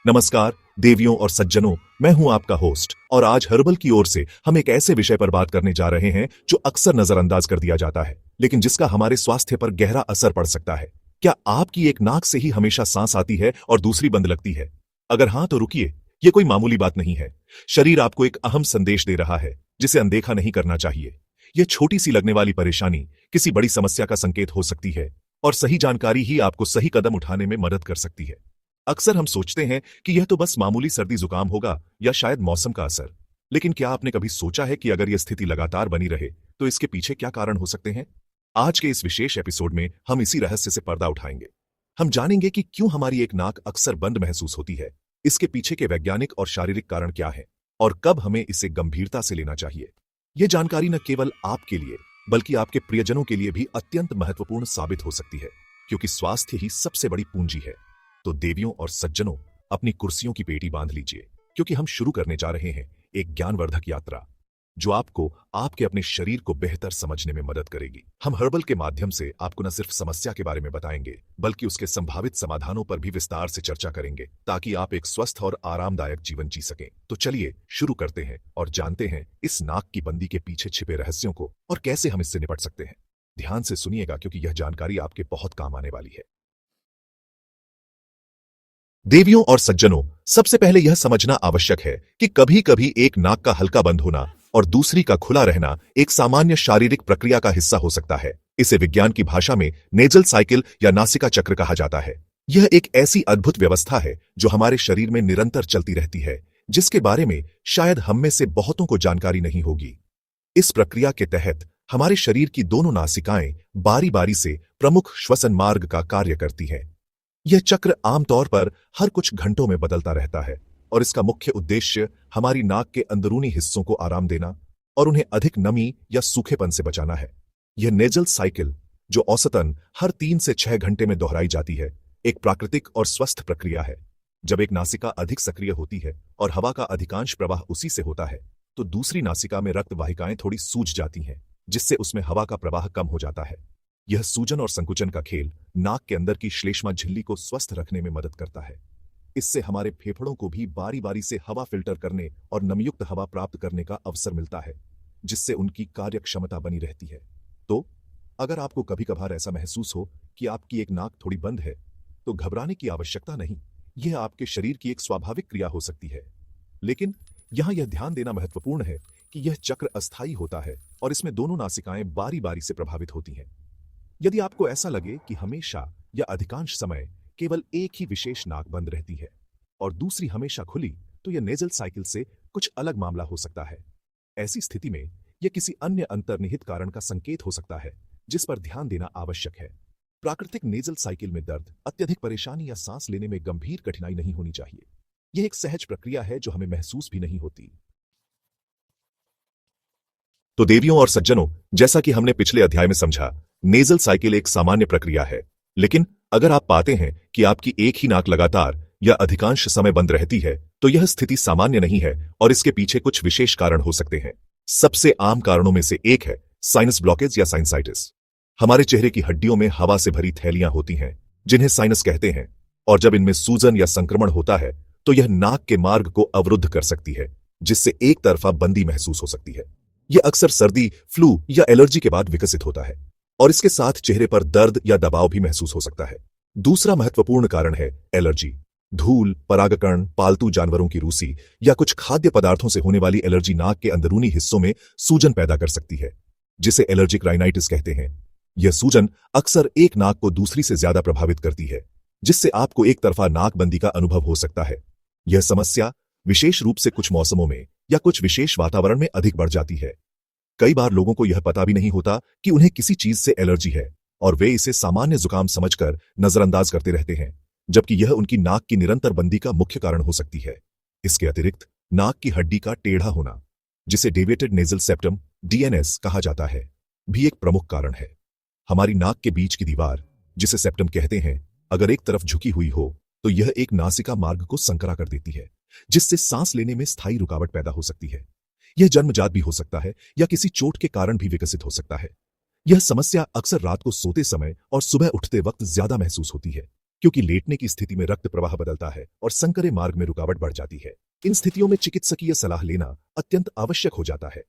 नमस्कार देवियों और सज्जनों, मैं हूं आपका होस्ट और आज हर्बल की ओर से हम एक ऐसे विषय पर बात करने जा रहे हैं जो अक्सर नजरअंदाज कर दिया जाता है, लेकिन जिसका हमारे स्वास्थ्य पर गहरा असर पड़ सकता है। क्या आपकी एक नाक से ही हमेशा सांस आती है और दूसरी बंद लगती है? अगर हां तो रुकिए, ये कोई मामूली बात नहीं है। शरीर आपको एक अहम संदेश दे रहा है जिसे अनदेखा नहीं करना चाहिए। यह छोटी सी लगने वाली परेशानी किसी बड़ी समस्या का संकेत हो सकती है और सही जानकारी ही आपको सही कदम उठाने में मदद कर सकती है। अक्सर हम सोचते हैं कि यह तो बस मामूली सर्दी जुकाम होगा या शायद मौसम का असर, लेकिन क्या आपने कभी सोचा है कि अगर यह स्थिति लगातार बनी रहे तो इसके पीछे क्या कारण हो सकते हैं? आज के इस विशेष एपिसोड में हम इसी रहस्य से पर्दा उठाएंगे। हम जानेंगे कि क्यों हमारी एक नाक अक्सर बंद महसूस होती है, इसके पीछे के वैज्ञानिक और शारीरिक कारण क्या है और कब हमें इसे गंभीरता से लेना चाहिए। यह जानकारी न केवल आपके लिए बल्कि आपके प्रियजनों के लिए भी अत्यंत महत्वपूर्ण साबित हो सकती है, क्योंकि स्वास्थ्य ही सबसे बड़ी पूंजी है। तो देवियों और सज्जनों, अपनी कुर्सियों की पेटी बांध लीजिए, क्योंकि हम शुरू करने जा रहे हैं एक ज्ञानवर्धक यात्रा जो आपको आपके अपने शरीर को बेहतर समझने में मदद करेगी। हम हर्बल के माध्यम से आपको न सिर्फ समस्या के बारे में बताएंगे बल्कि उसके संभावित समाधानों पर भी विस्तार से चर्चा करेंगे, ताकि आप एक स्वस्थ और आरामदायक जीवन जी सकें। तो चलिए शुरू करते हैं और जानते हैं इस नाक की बंदी के पीछे छिपे रहस्यों को और कैसे हम इससे निपट सकते हैं। ध्यान से सुनिएगा, क्योंकि यह जानकारी आपके बहुत काम आने वाली है। देवियों और सज्जनों, सबसे पहले यह समझना आवश्यक है कि कभी कभी एक नाक का हल्का बंद होना और दूसरी का खुला रहना एक सामान्य शारीरिक प्रक्रिया का हिस्सा हो सकता है। इसे विज्ञान की भाषा में नेजल साइकिल या नासिका चक्र कहा जाता है। यह एक ऐसी अद्भुत व्यवस्था है जो हमारे शरीर में निरंतर चलती रहती है, जिसके बारे में शायद हम में से बहुतों को जानकारी नहीं होगी। इस प्रक्रिया के तहत हमारे शरीर की दोनों नासिकाएं बारी बारी से प्रमुख श्वसन मार्ग का कार्य करती हैं। यह चक्र आमतौर पर हर कुछ घंटों में बदलता रहता है और इसका मुख्य उद्देश्य हमारी नाक के अंदरूनी हिस्सों को आराम देना और उन्हें अधिक नमी या सूखेपन से बचाना है। यह नेजल साइकिल, जो औसतन हर 3 से 6 घंटे में दोहराई जाती है, एक प्राकृतिक और स्वस्थ प्रक्रिया है। जब एक नासिका अधिक सक्रिय होती है और हवा का अधिकांश प्रवाह उसी से होता है, तो दूसरी नासिका में रक्त वाहिकाएं थोड़ी सूज जाती हैं, जिससे उसमें हवा का प्रवाह कम हो जाता है। यह सूजन और संकुचन का खेल नाक के अंदर की श्लेष्मा झिल्ली को स्वस्थ रखने में मदद करता है। इससे हमारे फेफड़ों को भी बारी बारी से हवा फिल्टर करने और नमयुक्त हवा प्राप्त करने का अवसर मिलता है, जिससे उनकी कार्यक्षमता बनी रहती है। तो अगर आपको कभी कभार ऐसा महसूस हो कि आपकी एक नाक थोड़ी बंद है, तो घबराने की आवश्यकता नहीं। यह आपके शरीर की एक स्वाभाविक क्रिया हो सकती है। लेकिन यहां यह ध्यान देना महत्वपूर्ण है कि यह चक्र अस्थायी होता है और इसमें दोनों नासिकाएं बारी बारी से प्रभावित होती हैं। यदि आपको ऐसा लगे कि हमेशा या अधिकांश समय केवल एक ही विशेष नाक बंद रहती है और दूसरी हमेशा खुली, तो यह नेजल साइकिल से कुछ अलग मामला हो सकता है। ऐसी स्थिति में यह किसी अन्य अंतर्निहित कारण का संकेत हो सकता है, जिस पर ध्यान देना आवश्यक है। प्राकृतिक नेजल साइकिल में दर्द, अत्यधिक परेशानी या सांस लेने में गंभीर कठिनाई नहीं होनी चाहिए। यह एक सहज प्रक्रिया है जो हमें महसूस भी नहीं होती। तो देवियों और सज्जनों, जैसा कि हमने पिछले अध्याय में समझा, नेजल साइकिल एक सामान्य प्रक्रिया है। लेकिन अगर आप पाते हैं कि आपकी एक ही नाक लगातार या अधिकांश समय बंद रहती है, तो यह स्थिति सामान्य नहीं है और इसके पीछे कुछ विशेष कारण हो सकते हैं। सबसे आम कारणों में से एक है साइनस ब्लॉकेज या साइनसाइटिस। हमारे चेहरे की हड्डियों में हवा से भरी थैलियां होती हैं, जिन्हें साइनस कहते हैं, और जब इनमें सूजन या संक्रमण होता है तो यह नाक के मार्ग को अवरुद्ध कर सकती है, जिससे एक तरफा बंदी महसूस हो सकती है। यह अक्सर सर्दी, फ्लू या एलर्जी के बाद विकसित होता है और इसके साथ चेहरे पर दर्द या दबाव भी महसूस हो सकता है। दूसरा महत्वपूर्ण कारण है एलर्जी। धूल, परागकण, पालतू जानवरों की रूसी या कुछ खाद्य पदार्थों से होने वाली एलर्जी नाक के अंदरूनी हिस्सों में सूजन पैदा कर सकती है, जिसे एलर्जिक राइनाइटिस कहते हैं। यह सूजन अक्सर एक नाक को दूसरी से ज्यादा प्रभावित करती है, जिससे आपको एक तरफा नाकबंदी का अनुभव हो सकता है। यह समस्या विशेष रूप से कुछ मौसमों में या कुछ विशेष वातावरण में अधिक बढ़ जाती है। कई बार लोगों को यह पता भी नहीं होता कि उन्हें किसी चीज से एलर्जी है और वे इसे सामान्य जुकाम समझकर नजरअंदाज करते रहते हैं, जबकि यह उनकी नाक की निरंतर बंदी का मुख्य कारण हो सकती है। इसके अतिरिक्त नाक की हड्डी का टेढ़ा होना, जिसे डेविएटेड नेजल सेप्टम डीएनएस कहा जाता है, भी एक प्रमुख कारण है। हमारी नाक के बीच की दीवार, जिसे सेप्टम कहते हैं, अगर एक तरफ झुकी हुई हो तो यह एक नासिका मार्ग को संकरा कर देती है, जिससे सांस लेने में स्थायी रुकावट पैदा हो सकती है। यह जन्मजात भी हो सकता है या किसी चोट के कारण भी विकसित हो सकता है। यह समस्या अक्सर रात को सोते समय और सुबह उठते वक्त ज्यादा महसूस होती है। क्योंकि लेटने की स्थिति में रक्त प्रवाह बदलता है और संकरे मार्ग में रुकावट बढ़ जाती है। इन स्थितियों में चिकित्सकीय सलाह लेना अत्यंत आवश्यक हो जाता है।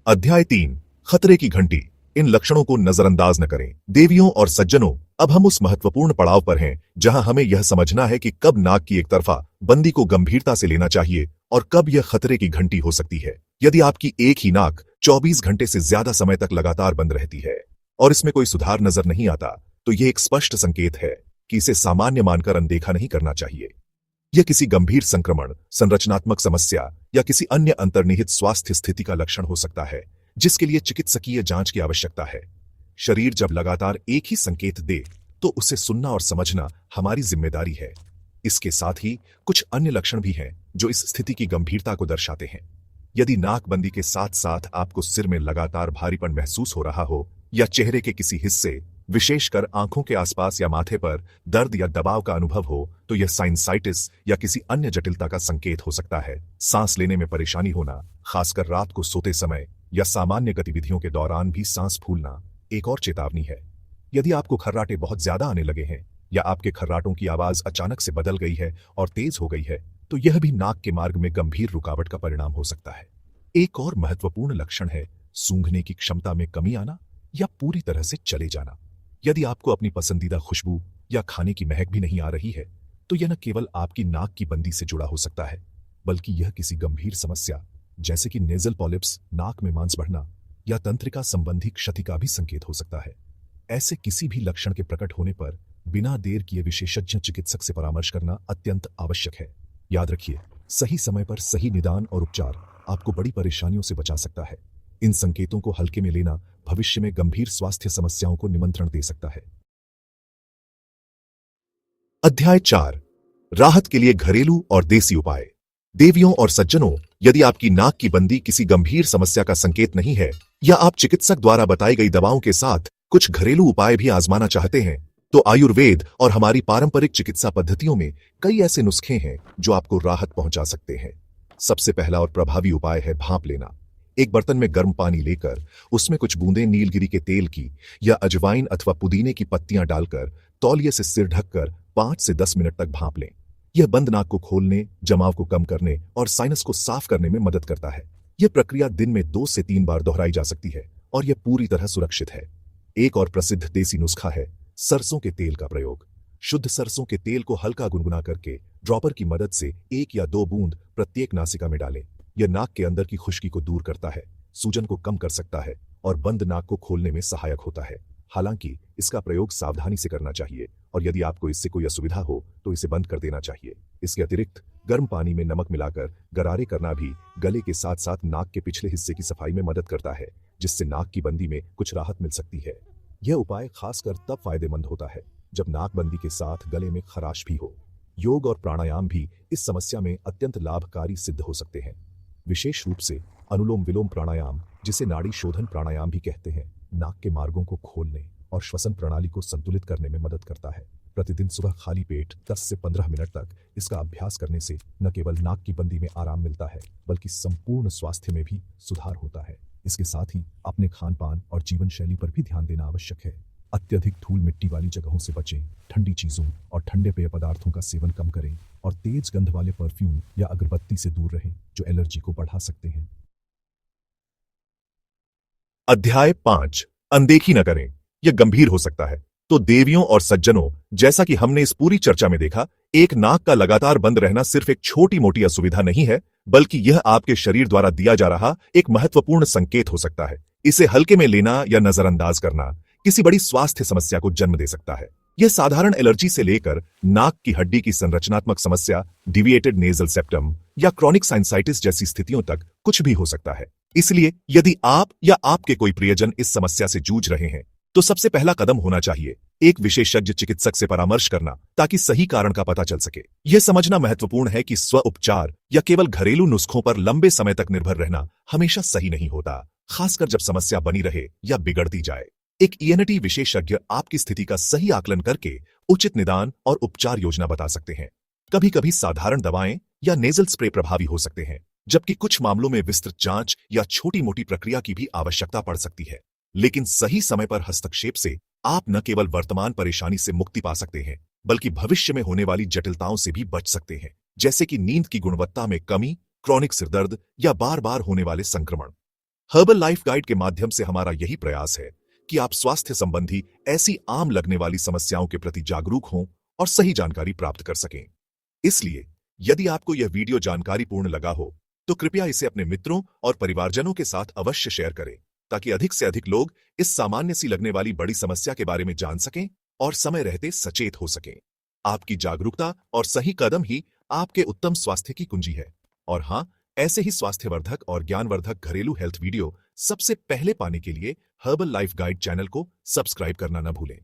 अध्याय 3, खतरे की घंटी। इन लक्षणों को नजरअंदाज न करें। देवियों और सज्जनों, अब हम उस महत्वपूर्ण पड़ाव पर हैं जहां हमें यह समझना है कि कब नाक की एक तरफा बंदी को गंभीरता से लेना चाहिए और कब यह खतरे की घंटी हो सकती है। यदि आपकी एक ही नाक 24 घंटे से ज्यादा समय तक लगातार बंद रहती है और इसमें कोई सुधार नजर नहीं आता, तो यह एक स्पष्ट संकेत है कि इसे सामान्य मानकर अनदेखा नहीं करना चाहिए। यह किसी गंभीर संक्रमण, संरचनात्मक समस्या या किसी अन्य अंतर्निहित स्वास्थ्य स्थिति का लक्षण हो सकता है, जिसके लिए चिकित्सकीय जांच की आवश्यकता है। शरीर जब लगातार एक ही संकेत दे, तो उसे सुनना और समझना हमारी जिम्मेदारी है। इसके साथ ही कुछ अन्य लक्षण भी हैं जो इस स्थिति की गंभीरता को दर्शाते हैं। यदि नाकबंदी के साथ साथ आपको सिर में लगातार भारीपन महसूस हो रहा हो या चेहरे के किसी हिस्से, विशेषकर आंखों के आसपास या माथे पर दर्द या दबाव का अनुभव हो, तो यह साइनसाइटिस या किसी अन्य जटिलता का संकेत हो सकता है। सांस लेने में परेशानी होना, खासकर रात को सोते समय या सामान्य गतिविधियों के दौरान भी सांस फूलना एक और चेतावनी है। यदि आपको खर्राटे बहुत ज्यादा आने लगे हैं या आपके खर्राटों की आवाज अचानक से बदल गई है और तेज हो गई है, तो यह भी नाक के मार्ग में गंभीर रुकावट का परिणाम हो सकता है। एक और महत्वपूर्ण लक्षण है सूंघने की क्षमता में कमी आना या पूरी तरह से चले जाना। यदि आपको अपनी पसंदीदा खुशबू या खाने की महक भी नहीं आ रही है, तो यह न केवल आपकी नाक की बंदी से जुड़ा हो सकता है, बल्कि यह किसी गंभीर समस्या जैसे कि नेजल पॉलिप्स, नाक में मांस बढ़ना या तंत्रिका संबंधी क्षति का भी संकेत हो सकता है। ऐसे किसी भी लक्षण के प्रकट होने पर बिना देर किए विशेषज्ञ चिकित्सक से परामर्श करना अत्यंत आवश्यक है। याद रखिए, सही समय पर सही निदान और उपचार आपको बड़ी परेशानियों से बचा सकता है। इन संकेतों को हल्के में लेना भविष्य में गंभीर स्वास्थ्य समस्याओं को निमंत्रण दे सकता है। अध्याय 4, राहत के लिए घरेलू और देसी उपाय। देवियों और सज्जनों, यदि आपकी नाक की बंदी किसी गंभीर समस्या का संकेत नहीं है या आप चिकित्सक द्वारा बताई गई दवाओं के साथ कुछ घरेलू उपाय भी आजमाना चाहते हैं, तो आयुर्वेद और हमारी पारंपरिक चिकित्सा पद्धतियों में कई ऐसे नुस्खे हैं जो आपको राहत पहुंचा सकते हैं। सबसे पहला और प्रभावी उपाय है भाप लेना। एक बर्तन में गर्म पानी लेकर उसमें कुछ बूंदें नीलगिरी के तेल की या अजवाइन अथवा पुदीने की पत्तियां डालकर तौलिए से सिर ढककर 5 से 10 मिनट तक भाप लें। यह बंद नाक को खोलने, जमाव को कम करने और साइनस को साफ करने में मदद करता है। यह प्रक्रिया दिन में 2 से 3 बार दोहराई जा सकती है और यह पूरी तरह सुरक्षित है। एक और प्रसिद्ध देसी नुस्खा है सरसों के तेल का प्रयोग। शुद्ध सरसों के तेल को हल्का गुनगुना करके ड्रॉपर की मदद से 1 या 2 बूंद प्रत्येक नासिका में डालें। यह नाक के अंदर की खुश्की को दूर करता है, सूजन को कम कर सकता है और बंद नाक को खोलने में सहायक होता है। हालांकि इसका प्रयोग सावधानी से करना चाहिए और यदि आपको इससे कोई असुविधा हो तो इसे बंद कर देना चाहिए। इसके अतिरिक्त गर्म पानी में नमक मिलाकर गरारे करना भी गले के साथ साथ नाक के पिछले हिस्से की सफाई में मदद करता है, जिससे नाक की बंदी में कुछ राहत मिल सकती है। यह उपाय खासकर तब फायदेमंद होता है जब नाकबंदी के साथ गले में खराश भी हो। योग और प्राणायाम भी इस समस्या में अत्यंत लाभकारी सिद्ध हो सकते हैं। विशेष रूप से अनुलोम विलोम प्राणायाम, जिसे नाड़ी शोधन प्राणायाम भी कहते हैं, नाक के मार्गों को खोलने और श्वसन प्रणाली को संतुलित करने में मदद करता है। प्रतिदिन सुबह खाली पेट 10 से 15 मिनट तक इसका अभ्यास करने से न केवल नाक की बंदी में आराम मिलता है, बल्कि संपूर्ण स्वास्थ्य में भी सुधार होता है। इसके साथ ही अपने खान पान और जीवन शैली पर भी ध्यान देना आवश्यक है। अत्यधिक धूल मिट्टी वाली जगहों से बचें, ठंडी चीजों और ठंडे पेय पदार्थों का सेवन कम करें और तेज गंध वाले परफ्यूम या अगरबत्ती से दूर रहें जो एलर्जी को बढ़ा सकते हैं। अध्याय 5, अनदेखी न करें, यह गंभीर हो सकता है। तो देवियों और सज्जनों, जैसा कि हमने इस पूरी चर्चा में देखा, एक नाक का लगातार बंद रहना सिर्फ एक छोटी मोटी असुविधा नहीं है, बल्कि यह आपके शरीर द्वारा दिया जा रहा एक महत्वपूर्ण संकेत हो सकता है। इसे हल्के में लेना या नजरअंदाज करना किसी बड़ी स्वास्थ्य समस्या को जन्म दे सकता है। यह साधारण एलर्जी से लेकर नाक की हड्डी की संरचनात्मक समस्या, डिविएटेड नेजल सेप्टम या क्रॉनिक साइनसाइटिस जैसी स्थितियों तक कुछ भी हो सकता है। इसलिए यदि आप या आपके कोई प्रियजन इस समस्या से जूझ रहे हैं, तो सबसे पहला कदम होना चाहिए एक विशेषज्ञ चिकित्सक से परामर्श करना, ताकि सही कारण का पता चल सके। यह समझना महत्वपूर्ण है कि स्व उपचार या केवल घरेलू नुस्खों पर लंबे समय तक निर्भर रहना हमेशा सही नहीं होता, खासकर जब समस्या बनी रहे या बिगड़ती जाए। एक ईएनटी विशेषज्ञ आपकी स्थिति का सही आकलन करके उचित निदान और उपचार योजना बता सकते हैं। कभी कभी साधारण दवाएं या नेजल स्प्रे प्रभावी हो सकते हैं, जबकि कुछ मामलों में विस्तृत जांच या छोटी मोटी प्रक्रिया की भी आवश्यकता पड़ सकती है। लेकिन सही समय पर हस्तक्षेप से आप न केवल वर्तमान परेशानी से मुक्ति पा सकते हैं, बल्कि भविष्य में होने वाली जटिलताओं से भी बच सकते हैं, जैसे कि नींद की गुणवत्ता में कमी, क्रॉनिक सिरदर्द या बार बार होने वाले संक्रमण। हर्बल लाइफ गाइड के माध्यम से हमारा यही प्रयास है कि आप स्वास्थ्य संबंधी ऐसी आम लगने वाली समस्याओं के प्रति जागरूक हों और सही जानकारी प्राप्त कर सकें। इसलिए यदि आपको यह वीडियो जानकारीपूर्ण लगा हो तो कृपया इसे अपने मित्रों और परिवारजनों के साथ अवश्य शेयर करें, ताकि अधिक से अधिक लोग इस सामान्य सी लगने वाली बड़ी समस्या के बारे में जान सकें और समय रहते सचेत हो सकें। आपकी जागरूकता और सही कदम ही आपके उत्तम स्वास्थ्य की कुंजी है। और हां, ऐसे ही स्वास्थ्यवर्धक और ज्ञानवर्धक घरेलू हेल्थ वीडियो सबसे पहले पाने के लिए हर्बल लाइफ गाइड चैनल को सब्सक्राइब करना न भूलें।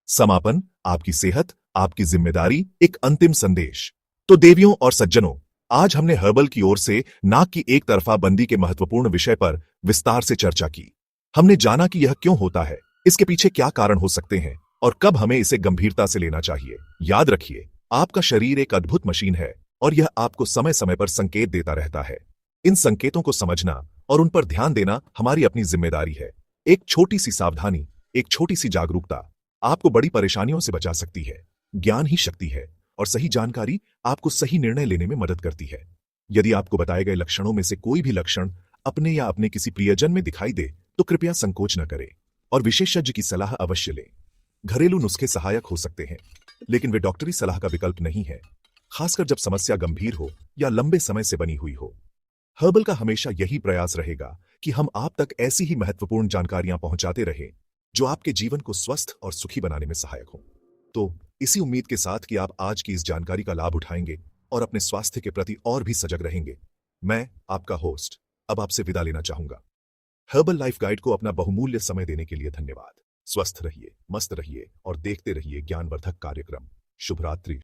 समापन, आपकी सेहत आपकी जिम्मेदारी, एक अंतिम संदेश। तो देवियों और सज्जनों, आज हमने हर्बल की ओर से नाक की एक तरफा बंदी के महत्वपूर्ण विषय पर विस्तार से चर्चा की। हमने जाना कि यह क्यों होता है, इसके पीछे क्या कारण हो सकते हैं और कब हमें इसे गंभीरता से लेना चाहिए। याद रखिए, आपका शरीर एक अद्भुत मशीन है और यह आपको समय समय पर संकेत देता रहता है। इन संकेतों को समझना और उन पर ध्यान देना हमारी अपनी जिम्मेदारी है। एक छोटी सी सावधानी, एक छोटी सी जागरूकता आपको बड़ी परेशानियों से बचा सकती है। ज्ञान ही शक्ति है और सही जानकारी आपको सही निर्णय लेने में मदद करती है। यदि आपको बताए गए लक्षणों में से कोई भी लक्षण अपने या अपने किसी प्रियजन में दिखाई दे तो कृपया संकोच न करें और विशेषज्ञ की सलाह अवश्य लें। घरेलू नुस्खे सहायक हो सकते हैं, लेकिन वे डॉक्टरी सलाह का विकल्प नहीं है, खासकर जब समस्या गंभीर हो या लंबे समय से बनी हुई हो। हर्बल का हमेशा यही प्रयास रहेगा कि हम आप तक ऐसी ही महत्वपूर्ण जानकारियां पहुंचाते रहें जो आपके जीवन को स्वस्थ और सुखी बनाने में सहायक हो। तो इसी उम्मीद के साथ कि आप आज की इस जानकारी का लाभ उठाएंगे और अपने स्वास्थ्य के प्रति और भी सजग रहेंगे, मैं आपका होस्ट अब आपसे विदा लेना चाहूंगा। हर्बल लाइफ गाइड को अपना बहुमूल्य समय देने के लिए धन्यवाद। स्वस्थ रहिए, मस्त रहिए और देखते रहिए ज्ञानवर्धक कार्यक्रम। शुभ रात्रि।